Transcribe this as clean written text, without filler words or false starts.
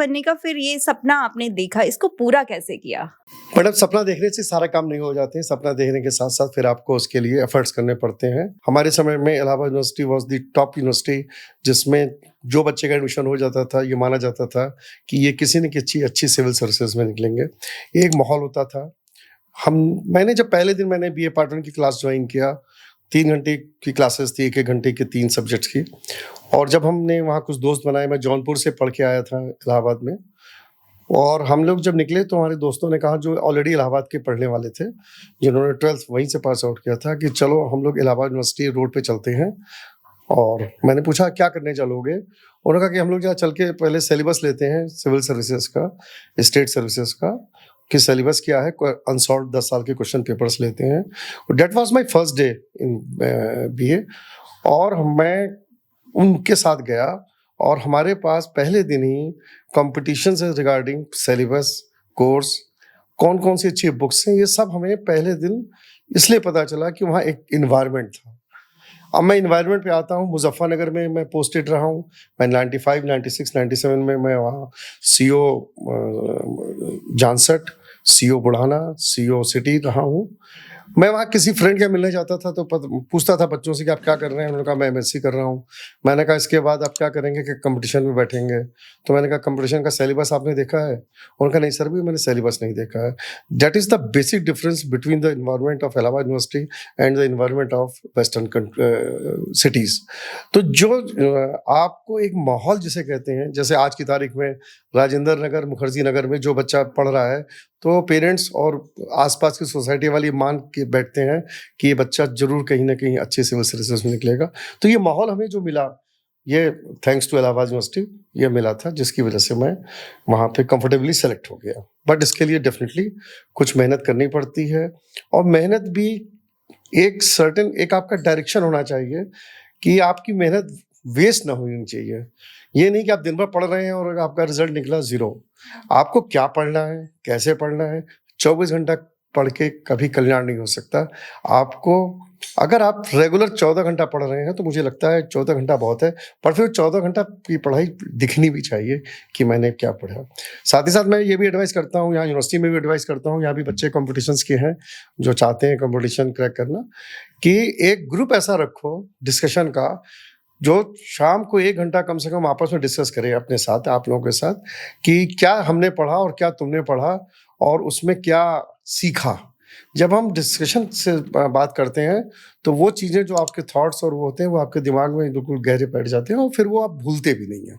बनने का फिर ये सपना आपने देखा, इसको पूरा कैसे किया? मैडम, सपना देखने से सारा काम नहीं हो जाते हैं। सपना देखने के साथ-साथ फिर आपको उसके लिए एफर्ट्स करने पड़ते हैं। हमारे समय में Allahabad university was the top university, जिसमें जो बच्चे का एडमिशन हो जाता था, ये माना जाता था कि ये किसी न किसी अच्छी सिविल सर्विसेज़ में निकलेंगे। ये एक माहौल होता था। मैंने जब पहले दिन मैंने बीए पार्ट 1 की क्लास जॉइन किया, 3 घंटे की क्लासेस थी, 1-1 घंटे की 3 सब्जेक्ट्स की। और जब हमने वहाँ कुछ दोस्त बनाए, मैं जौनपुर से पढ़ के आया था इलाहाबाद में, और हम लोग जब निकले तो हमारे दोस्तों ने कहा, जो ऑलरेडी इलाहाबाद के पढ़ने वाले थे, जिन्होंने 12th वहीं से पास आउट किया था, कि चलो हम लोग इलाहाबाद यूनिवर्सिटी रोड पे चलते हैं। और मैंने पूछा, क्या करने चलोगे? उन्होंने कहा कि हम लोग यहाँ चल के पहले सिलेबस लेते हैं सिविल सर्विसेज का, स्टेट सर्विसेज का, कि सिलेबस क्या है, अनसॉल्व 10 साल के क्वेश्चन पेपर्स लेते हैं। That was my first day in BA, और मैं उनके साथ गया, और हमारे पास पहले दिन ही कॉम्पिटिशन से रिगार्डिंग सिलेबस, कोर्स, कौन-कौन सी अच्छी बुक्स हैं, ये सब हमें पहले दिन इसलिए पता चला कि वहाँ एक एनवायरनमेंट था। अब मैं एनवायरनमेंट पे आता हूँ, मुज़फ्फरनगर में मैं पोस्टेड रहा हूँ। मैं 95, 96, 97 में मैं वहाँ CO Jansath, CO Budhana, CO city रहा हूँ। मैं वहाँ किसी फ्रेंड के मिलने जाता था तो पूछता था बच्चों से कि आप क्या कर रहे हैं? उन्होंने कहा मैं एमएससी कर रहा हूँ। मैंने कहा इसके बाद आप क्या करेंगे? कि कंपटीशन में बैठेंगे। तो मैंने कहा कंपटीशन का सिलेबस आपने देखा है? उन्होंने कहा नहीं सर, भी मैंने सिलेबस नहीं देखा है। That is the basic difference between the environment of Allahabad university and the environment of western cities. तो जो आपको एक माहौल जिसे कहते हैं, जैसे आज की तारीख में राजेंद्र नगर, मुखर्जी नगर में जो बच्चा पढ़ रहा है, तो पेरेंट्स और आसपास की सोसाइटी वाले मान के बैठते हैं कि ये बच्चा जरूर कहीं ना कहीं अच्छे सिविल सर्विसेज में निकलेगा। तो ये माहौल हमें जो मिला, ये थैंक्स टू इलाहाबाद यूनिवर्सिटी ये मिला था, जिसकी वजह से मैं वहाँ पे कंफर्टेबली सेलेक्ट हो गया। बट इसके लिए डेफिनेटली कुछ मेहनत करनी पड़ती है, और मेहनत भी एक आपका डायरेक्शन होना चाहिए कि आपकी मेहनत वेस्ट ना होनी चाहिए। ये नहीं कि आप दिन भर पढ़ रहे हैं और आपका रिजल्ट निकला 0। आपको क्या पढ़ना है, कैसे पढ़ना है, 24 घंटा पढ़ के कभी कल्याण नहीं हो सकता। आपको, अगर आप रेगुलर 14 घंटा पढ़ रहे हैं तो मुझे लगता है 14 घंटा बहुत है, पर फिर 14 घंटा की पढ़ाई दिखनी भी चाहिए कि मैंने क्या पढ़ा। साथ ही साथ मैं ये भी एडवाइस करता हूँ, यहाँ यूनिवर्सिटी में भी एडवाइस करता हूँ, यहाँ भी बच्चे कॉम्पिटिशन्स के हैं जो चाहते हैं कॉम्पिटिशन क्रैक करना, कि एक ग्रुप ऐसा रखो डिस्कशन का, जो शाम को 1 घंटा कम से कम आपस में डिस्कस करें अपने साथ, आप लोगों के साथ, कि क्या हमने पढ़ा और क्या तुमने पढ़ा और उसमें क्या सीखा। जब हम डिस्कशन से बात करते हैं तो वो चीज़ें जो आपके थॉट्स और वो होते हैं, वो आपके दिमाग में बिल्कुल गहरे बैठ जाते हैं, और फिर वो आप भूलते भी नहीं हैं।